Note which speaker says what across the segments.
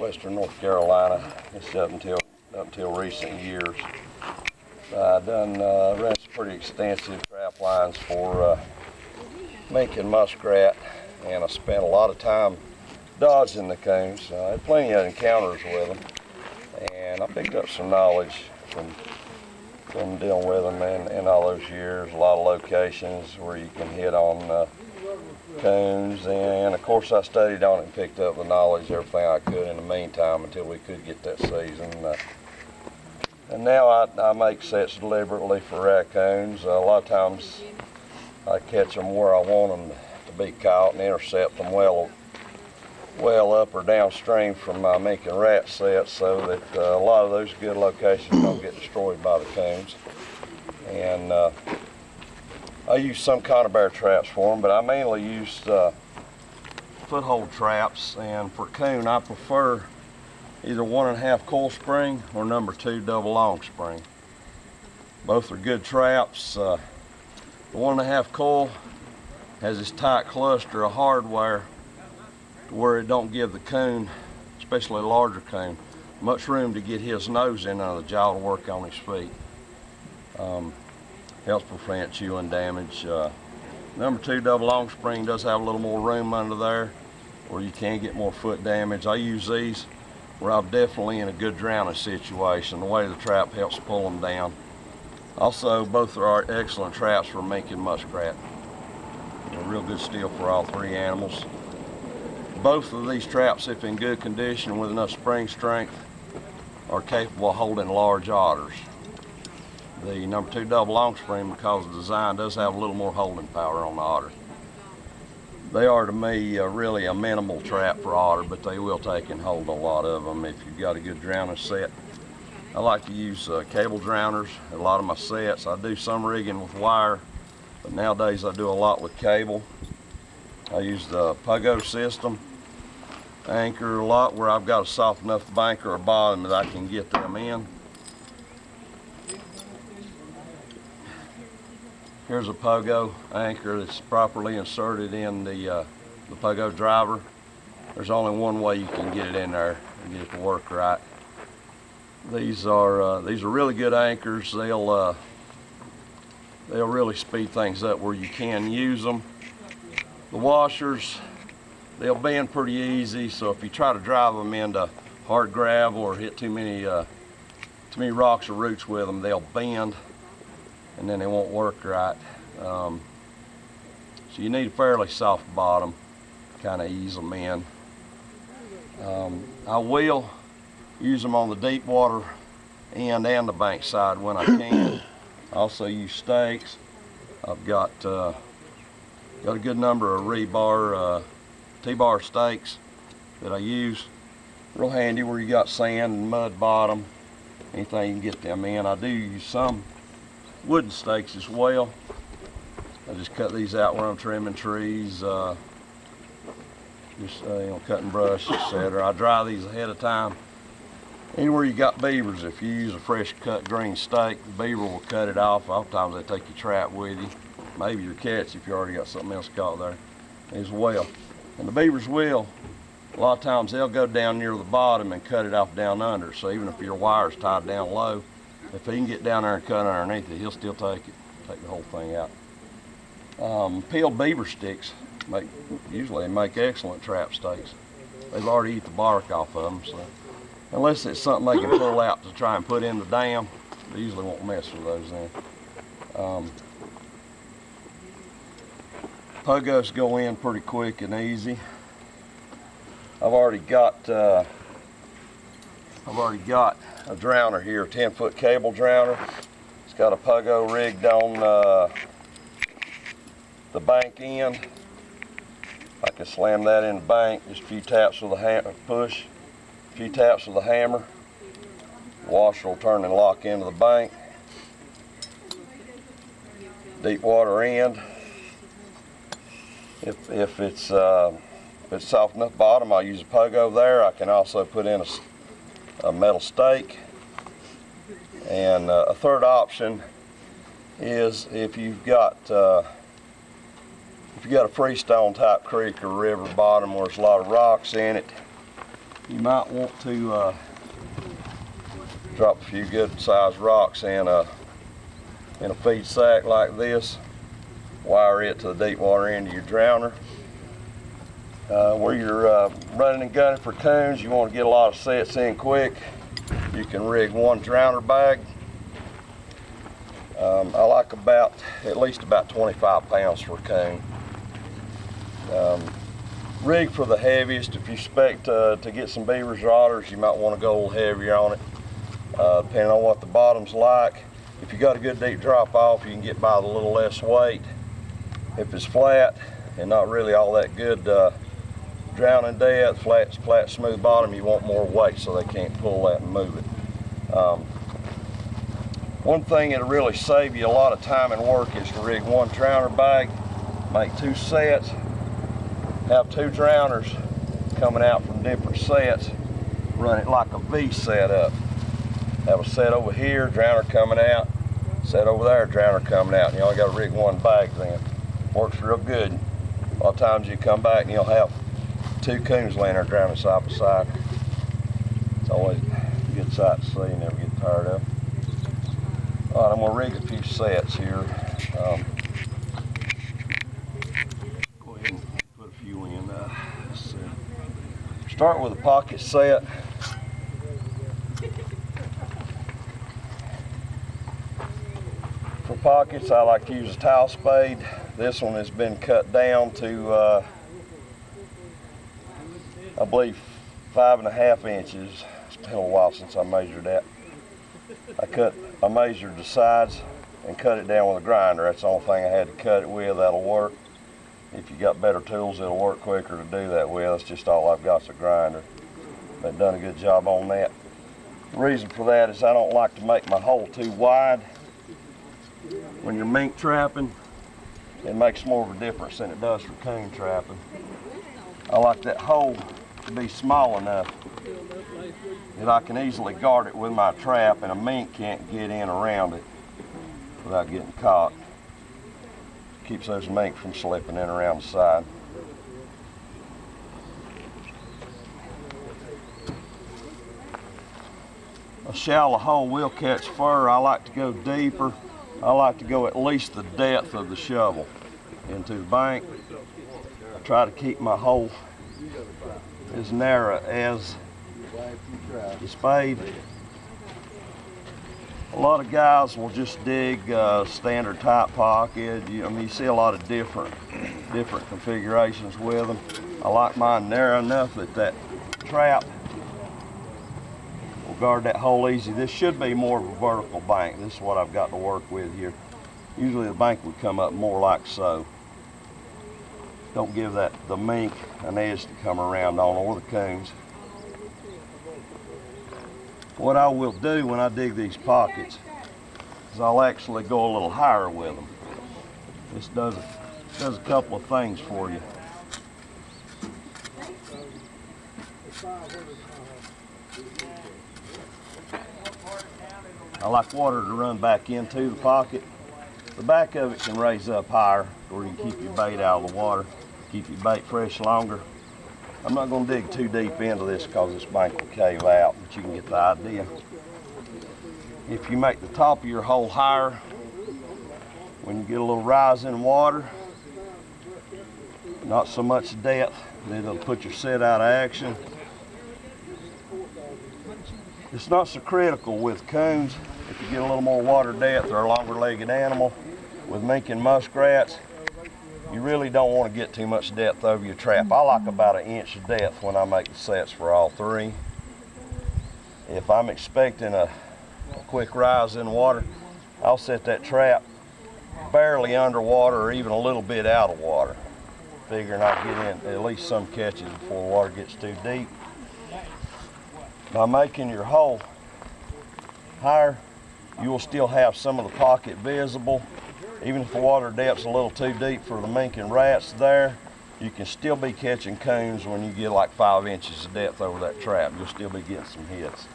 Speaker 1: western North Carolina. It's up until recent years. I ran some pretty extensive trap lines for mink and muskrat, and I spent a lot of time dodging the coons. I had plenty of encounters with them, and I picked up some knowledge from dealing with them in all those years. A lot of locations where you can hit on coons, and of course I studied on it and picked up the knowledge, everything I could in the meantime until we could get that season. And now I make sets deliberately for raccoons. A lot of times I catch them where I want them to be caught and intercept them well up or downstream from my mink and rat sets, so that a lot of those good locations don't get destroyed by the coons. And I use some conibear traps for them, but I mainly use foothold traps, and for coon I prefer either 1.5 coil spring or number 2 double long spring. Both are good traps. The 1.5 coil has this tight cluster of hardware to where it don't give the coon, especially a larger coon, much room to get his nose in under the jaw to work on his feet. Helps prevent chewing damage. Number 2 double long spring does have a little more room under there where you can get more foot damage. I use these where I'm definitely in a good drowning situation. The way the trap helps pull them down. Also, both are excellent traps for mink and muskrat. A real good steal for all 3 animals. Both of these traps, if in good condition with enough spring strength, are capable of holding large otters. The number 2 double long spring, because of the design, does have a little more holding power on the otter. They are, to me, really a minimal trap for otter, but they will take and hold a lot of them if you've got a good drowning set. I like to use cable drowners in a lot of my sets. I do some rigging with wire, but nowadays I do a lot with cable. I use the pogo system. Anchor a lot where I've got a soft enough bank or a bottom that I can get them in. Here's a pogo anchor that's properly inserted in the pogo driver. There's only one way you can get it in there and get it to work right. These are really good anchors. They'll really speed things up where you can use them. The washers, they'll bend pretty easy, so if you try to drive them into hard gravel or hit too many rocks or roots with them, they'll bend and then they won't work right. So you need a fairly soft bottom, kind of ease them in. I will use them on the deep water end and the bank side when I can. I also use stakes. I've got a good number of rebar, T-bar stakes that I use. Real handy where you got sand and mud bottom, anything you can get them in. I do use some wooden stakes as well. I just cut these out where I'm trimming trees, cutting brush, etc. I dry these ahead of time. Anywhere you got beavers, if you use a fresh cut green stake, the beaver will cut it off. Oftentimes they take your trap with you, maybe your catch if you already got something else caught there as well. And the beavers will, a lot of times they'll go down near the bottom and cut it off down under. So even if your wire's tied down low, if he can get down there and cut underneath it, he'll still take the whole thing out. Peeled beaver sticks usually make excellent trap stakes. They've already eaten the bark off of them, so unless it's something they can pull out to try and put in the dam, they usually won't mess with those then. Pogos go in pretty quick and easy. I've already got a drowner here, a 10-foot cable drowner. It's got a pogo rigged on the bank end. I can slam that in the bank, just a few taps with a hammer, push, a few taps with a hammer. The washer will turn and lock into the bank. Deep water end. If it's soft enough bottom, I'll use a pogo there. I can also put in a metal stake. And a third option is if you've got a freestone type creek or river bottom where there's a lot of rocks in it, you might want to drop a few good sized rocks in a feed sack like this. Wire it to the deep water end of your drowner. Where you're running and gunning for coons, you want to get a lot of sets in quick. You can rig one drowner bag. I like at least about 25 pounds for a coon. Rig for the heaviest. If you expect to get some beavers or otters, you might want to go a little heavier on it, depending on what the bottom's like. If you got a good deep drop off, you can get by with a little less weight. If it's flat and not really all that good drowning depth, flat smooth bottom, you want more weight so they can't pull that and move it. One thing that'll really save you a lot of time and work is to rig one drowner bag, make 2 sets, have 2 drowners coming out from different sets, run it like a V setup. Have a set over here, drowner coming out, set over there, drowner coming out, and you only got to rig one bag then. Works real good. A lot of times you come back and you'll have 2 coons laying there drowning side by side. It's always a good sight to see, you never get tired of. All right, I'm gonna rig a few sets here. Go ahead and put a few in. Let's see. Start with a pocket set. For pockets, I like to use a towel spade. This one has been cut down to, I believe, 5.5 inches. It's been a while since I measured that. I measured the sides and cut it down with a grinder. That's the only thing I had to cut it with. That'll work. If you got better tools, it'll work quicker to do that with. That's just all I've got is a grinder. They've done a good job on that. The reason for that is I don't like to make my hole too wide. When you're mink trapping, it makes more of a difference than it does for coon trapping. I like that hole to be small enough that I can easily guard it with my trap and a mink can't get in around it without getting caught. Keeps those mink from slipping in around the side. A shallow hole will catch fur. I like to go deeper. I like to go at least the depth of the shovel into the bank. I try to keep my hole as narrow as the spade. A lot of guys will just dig standard tight pocket. You see a lot of different configurations with them. I like mine narrow enough that trap will guard that hole easy. This should be more of a vertical bank. This is what I've got to work with here. Usually the bank would come up more like so. Don't give the mink an edge to come around on, or the coons. What I will do when I dig these pockets is I'll actually go a little higher with them. This does a couple of things for you. I like water to run back into the pocket. The back of it can raise up higher where you can keep your bait out of the water, keep your bait fresh longer. I'm not going to dig too deep into this because this bank will cave out, but you can get the idea. If you make the top of your hole higher, when you get a little rise in water, not so much depth, then it'll put your set out of action. It's not so critical with coons. If you get a little more water depth or a longer-legged animal, with mink and muskrats, you really don't want to get too much depth over your trap. I like about 1 inch of depth when I make the sets for all 3. If I'm expecting a quick rise in water, I'll set that trap barely underwater or even a little bit out of water, figuring I'll get in at least some catches before the water gets too deep. By making your hole higher, you will still have some of the pocket visible. Even if the water depth's a little too deep for the mink and rats there, you can still be catching coons when you get like 5 inches of depth over that trap. You'll still be getting some hits.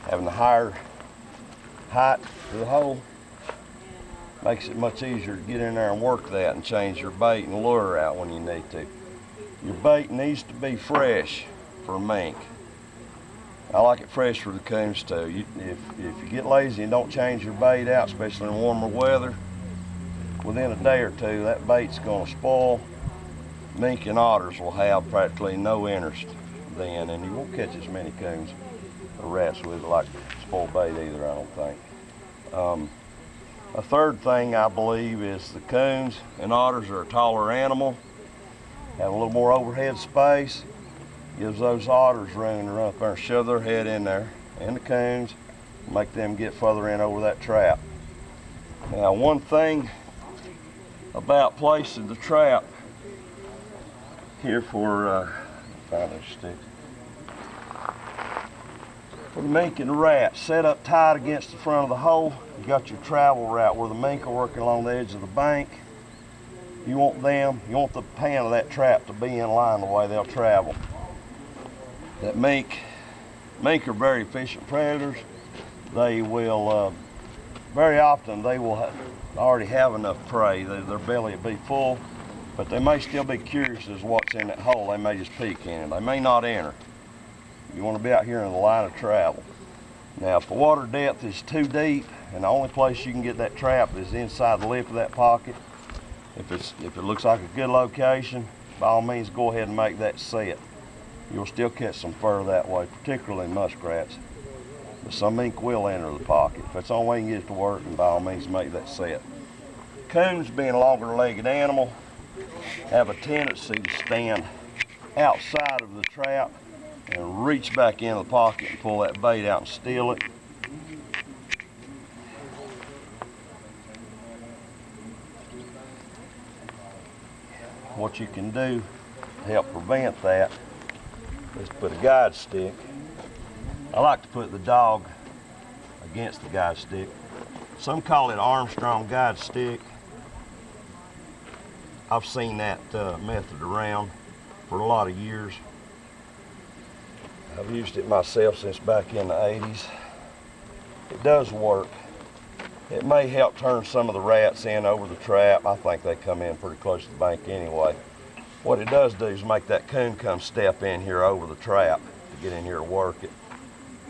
Speaker 1: Having the higher height to the hole makes it much easier to get in there and work that and change your bait and lure out when you need to. Your bait needs to be fresh for mink. I like it fresh for the coons too. If you get lazy and don't change your bait out, especially in warmer weather, within a day or two, that bait's gonna spoil. Mink and otters will have practically no interest then, and you won't catch as many coons or rats with it like spoiled bait either, I don't think. A third thing I believe is the coons and otters are a taller animal, have a little more overhead space, gives those otters room to run up there and shove their head in there, and the coons, make them get further in over that trap. Now, one thing about placing the trap here for, find those sticks, for the mink and the rat, set up tight against the front of the hole. You got your travel route where the mink are working along the edge of the bank. You want the pan of that trap to be in line the way they'll travel. That mink are very efficient predators. They will, very often they will already have enough prey. Their belly will be full, but they may still be curious as to what's in that hole. They may just peek in it. They may not enter. You want to be out here in the line of travel. Now, if the water depth is too deep and the only place you can get that trap is inside the lip of that pocket, if it looks like a good location, by all means go ahead and make that set. You'll still catch some fur that way, particularly muskrats. But some mink will enter the pocket. If that's the only way you can get it to work, then by all means make that set. Coons, being a longer-legged animal, have a tendency to stand outside of the trap and reach back in the pocket and pull that bait out and steal it. What you can do to help prevent that is put a guide stick. I like to put the dog against the guide stick. Some call it Armstrong guide stick. I've seen that method around for a lot of years. I've used it myself since back in the 80s. It does work. It may help turn some of the rats in over the trap. I think they come in pretty close to the bank anyway. What it does do is make that coon come step in here over the trap to get in here to work it.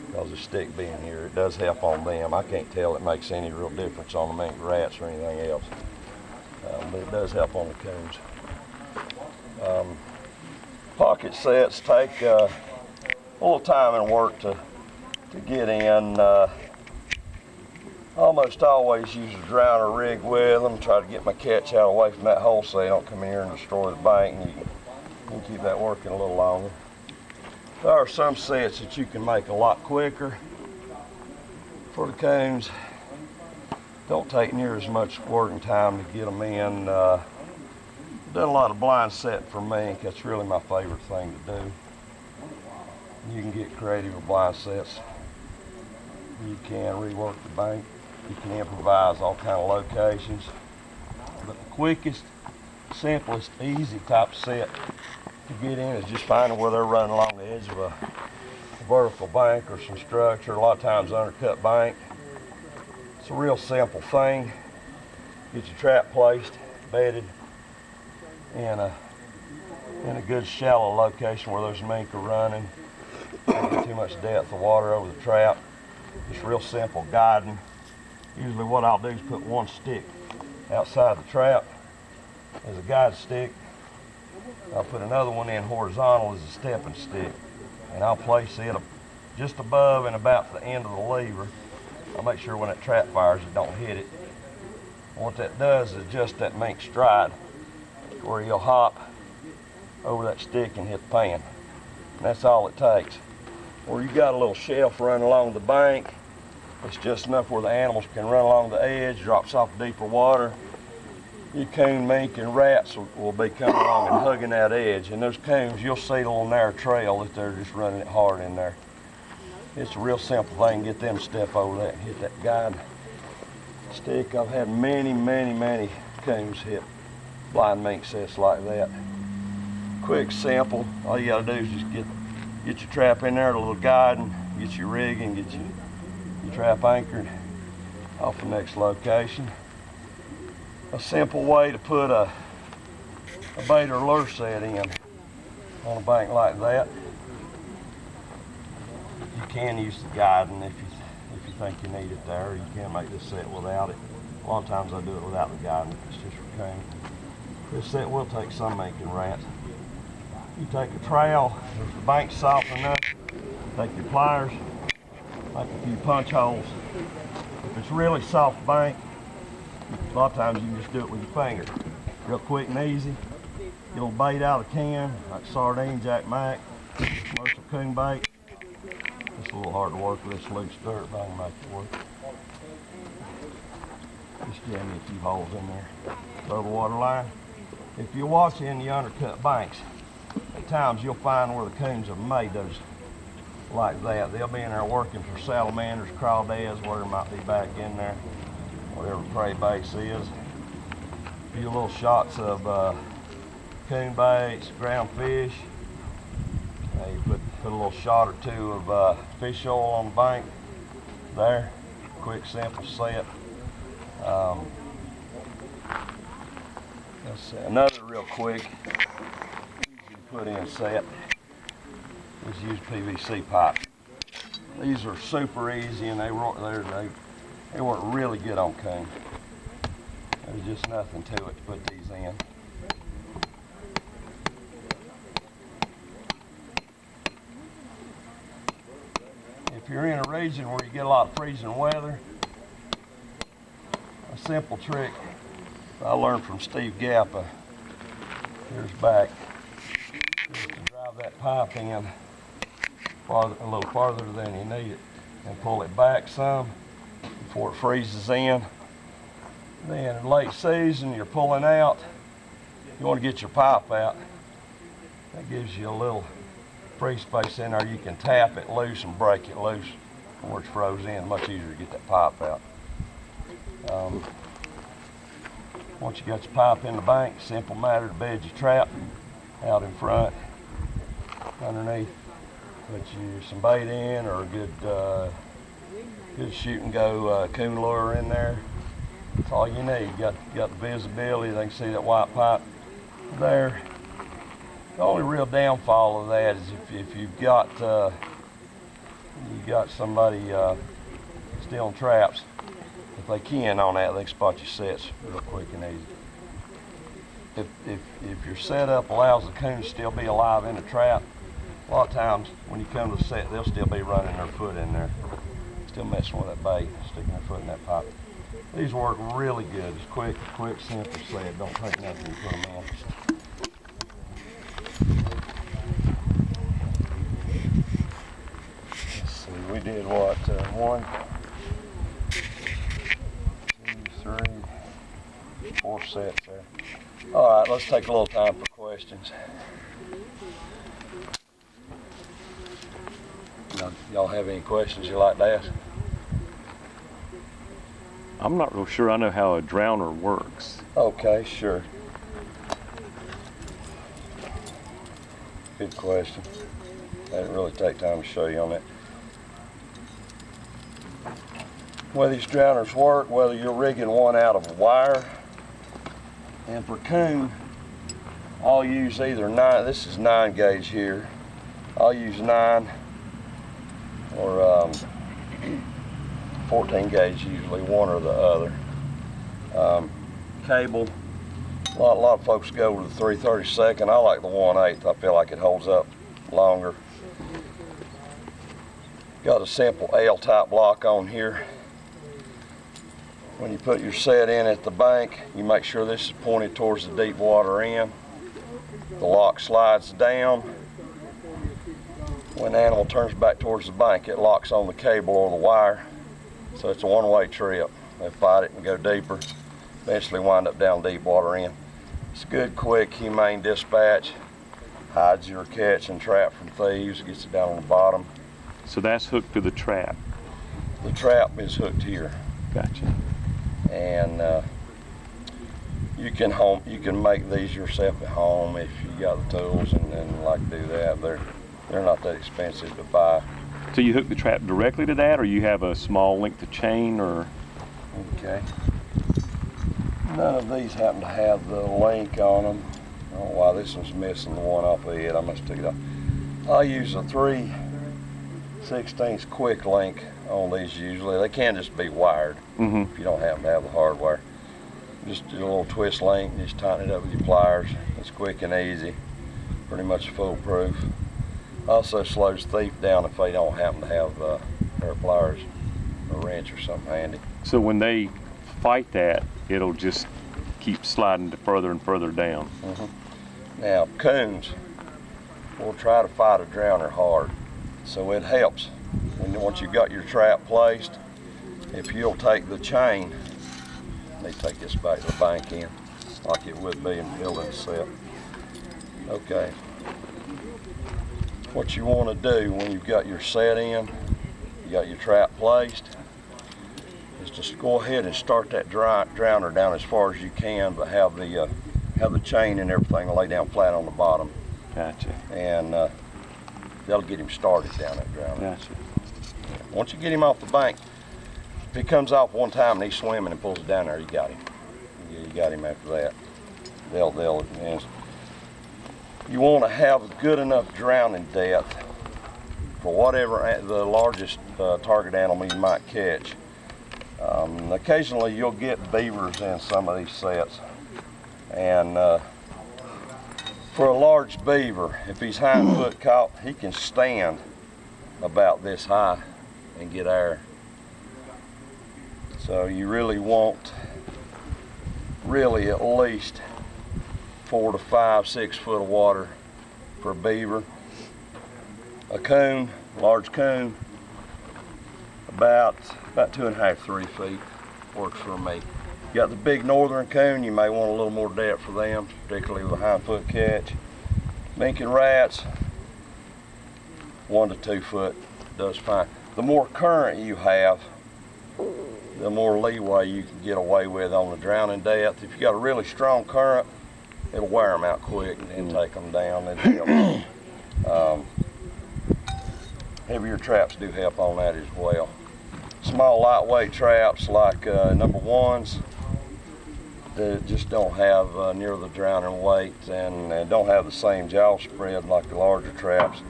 Speaker 1: Because the stick being here, it does help on them. I can't tell it makes any real difference on the mink rats or anything else. But it does help on the coons. Pocket sets take a little time and work to get in. Almost always use a drowner rig with them. Try to get my catch out away from that hole so they don't come in here and destroy the bank, and you can keep that working a little longer. There are some sets that you can make a lot quicker for the coons. Don't take near as much working time to get them in. Done a lot of blind setting for mink. That's really my favorite thing to do. You can get creative with blind sets. You can rework the bank. You can improvise all kind of locations. But the quickest, simplest, easy type set to get in is just finding where they're running along the edge of a vertical bank or some structure, a lot of times undercut bank. It's a real simple thing. Get your trap placed, bedded in a good shallow location where those mink are running. Don't get too much depth of water over the trap. Just real simple guiding. Usually what I'll do is put one stick outside the trap as a guide stick. I'll put another one in horizontal as a stepping stick, and I'll place it just above and about the end of the lever. I'll make sure when that trap fires it don't hit it. And what that does is adjust that mink stride where he'll hop over that stick and hit the pan. And that's all it takes. Where you got a little shelf running along the bank, it's just enough where the animals can run along the edge, drops off deeper water. Your coon, mink, and rats will be coming along and hugging that edge. And those coons, you'll see a little narrow trail that they're just running it hard in there. It's a real simple thing. Get them to step over that and hit that guide stick. I've had many, many, many coons hit blind mink sets like that. Quick, simple. All you gotta do is just get your trap in there, a little guiding, get your rig and get your trap anchored off the next location. A simple way to put a bait or lure set in on a bank like that can use the guiding if you think you need it there. You can make this set without it. A lot of times I do it without the guiding. It's just for coon. This set will take some making rats. You take a trowel, if the bank's soft enough, take your pliers, make a few punch holes. If it's really soft bank, a lot of times you can just do it with your finger. Real quick and easy. Get a little bait out of the can, like sardine, jack mac, commercial coon bait. It's a little hard to work with this loose dirt, but I can make it work. Just jam me a few holes in there. Throw the water line. If you're watching the undercut banks, at times you'll find where the coons have made those like that. They'll be in there working for salamanders, crawdads, whatever might be back in there, whatever prey base is. A few little shots of coon baits, ground fish. You put a little shot or two of fish oil on the bank there. Quick, simple set. Let's see, another real quick, easy to put in set is use PVC pipe. These are super easy and they work really good on coon. There's just nothing to it to put these in. If you're in a region where you get a lot of freezing weather, a simple trick I learned from Steve Gappa years back is to drive that pipe in a little farther than you need it and pull it back some before it freezes in. Then in late season you're pulling out, you want to get your pipe out. That gives you a little free space in there. You can tap it loose and break it loose where it's froze in. Much easier to get that pipe out. Once you got your pipe in the bank, simple matter to bed your trap out in front, underneath. Put you some bait in or a good shoot and go coon lure in there. That's all you need. You got the visibility. They can see that white pipe there. The only real downfall of that is if you've got somebody stealing traps. If they can on that, they can spot your sets real quick and easy. If your setup allows the coon to still be alive in the trap, a lot of times when you come to the set, they'll still be running their foot in there, still messing with that bait, sticking their foot in that pipe. These work really good. It's quick, simple set. Don't take nothing to put them in. Let's see, we did what? 1, 2, 3, 4 sets there. All right, let's take a little time for questions. Y'all have any questions you'd like to ask?
Speaker 2: I'm not real sure I know how a drowner works.
Speaker 1: Okay, sure. Good question. I didn't really take time to show you on that. Whether these drowners work, whether you're rigging one out of wire, and for coon, I'll use either 9, this is 9 gauge here. I'll use 9 or 14 gauge usually, one or the other. Cable, a lot of folks go with the 3/32. I like the 1/8. I feel like it holds up longer. Got a simple L-type block on here. When you put your set in at the bank, you make sure this is pointed towards the deep water end. The lock slides down. When the animal turns back towards the bank, it locks on the cable or the wire. So it's a one-way trip. They fight it and go deeper, eventually wind up down deep water end. It's good, quick, humane dispatch. Hides your catch and trap from thieves, gets it down on the bottom.
Speaker 2: So that's hooked to the trap?
Speaker 1: The trap is hooked here.
Speaker 2: Gotcha.
Speaker 1: And you can make these yourself at home if you got the tools and like to do that. They're not that expensive to buy.
Speaker 2: So you hook the trap directly to that, or you have a small length of chain, or?
Speaker 1: Okay. None of these happen to have the link on them. I don't know why this one's missing the one off the head. I must take it off. I'll use a 3 16 quick link on these usually. They can just be wired if you don't happen to have the hardware. Just do a little twist link, just tighten it up with your pliers. It's quick and easy, pretty much foolproof. Also slows thief down if they don't happen to have their pliers, a wrench or something handy.
Speaker 2: So when they fight that, it'll just keep sliding further and further down.
Speaker 1: Now, coons will try to fight a drowner hard, so it helps once you've got your trap placed. If you'll take the chain, let me take this back to the bank end, like it would be in building set. Okay. What you want to do when you've got your set in, you got your trap placed, is just go ahead and start that drowner down as far as you can, but have the chain and everything lay down flat on the bottom.
Speaker 2: Gotcha.
Speaker 1: And that'll get him started down that drowner.
Speaker 2: Gotcha.
Speaker 1: Once you get him off the bank, if he comes off one time and he's swimming and pulls it down there, you got him. You got him after that. And you want to have a good enough drowning depth for whatever the largest target animal you might catch. Occasionally you'll get beavers in some of these sets, and for a large beaver, if he's hind foot caught, he can stand about this high and get air. So you really want at least 4 to 5, 6 foot of water for a beaver. A coon, large coon, about 2.5, 3 feet works for me. You got the big northern coon, you may want a little more depth for them, particularly with a hind foot catch. Mink and rats, 1 to 2 foot does fine. The more current you have, the more leeway you can get away with on the drowning depth. If you got a really strong current, it'll wear them out quick and take them down. Heavier traps do help on that as well. Small lightweight traps like number ones that just don't have near the drowning weight and don't have the same jaw spread like the larger traps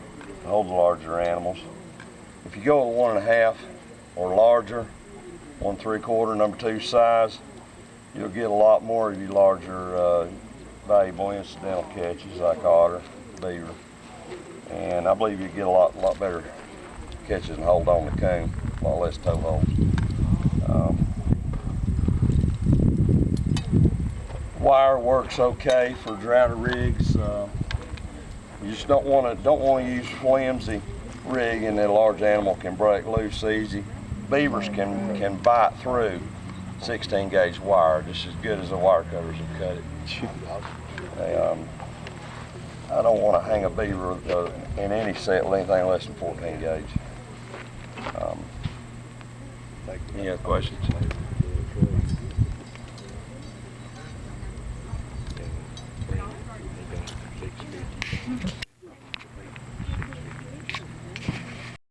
Speaker 1: to hold the larger animals. If you go with 1.5 or larger, 1 3/4, number 2 size, you'll get a lot more of your larger valuable incidental catches like otter, beaver, and I believe you get a lot better catches and hold on the coon, a lot less toe holds. Wire works okay for drowner rigs. You just don't want to use flimsy rig, and a large animal can break loose easy. Beavers can bite through 16 gauge wire just as good as the wire cutters will cut it. I don't want to hang a beaver in any set with anything less than 14 gauge. Any other questions?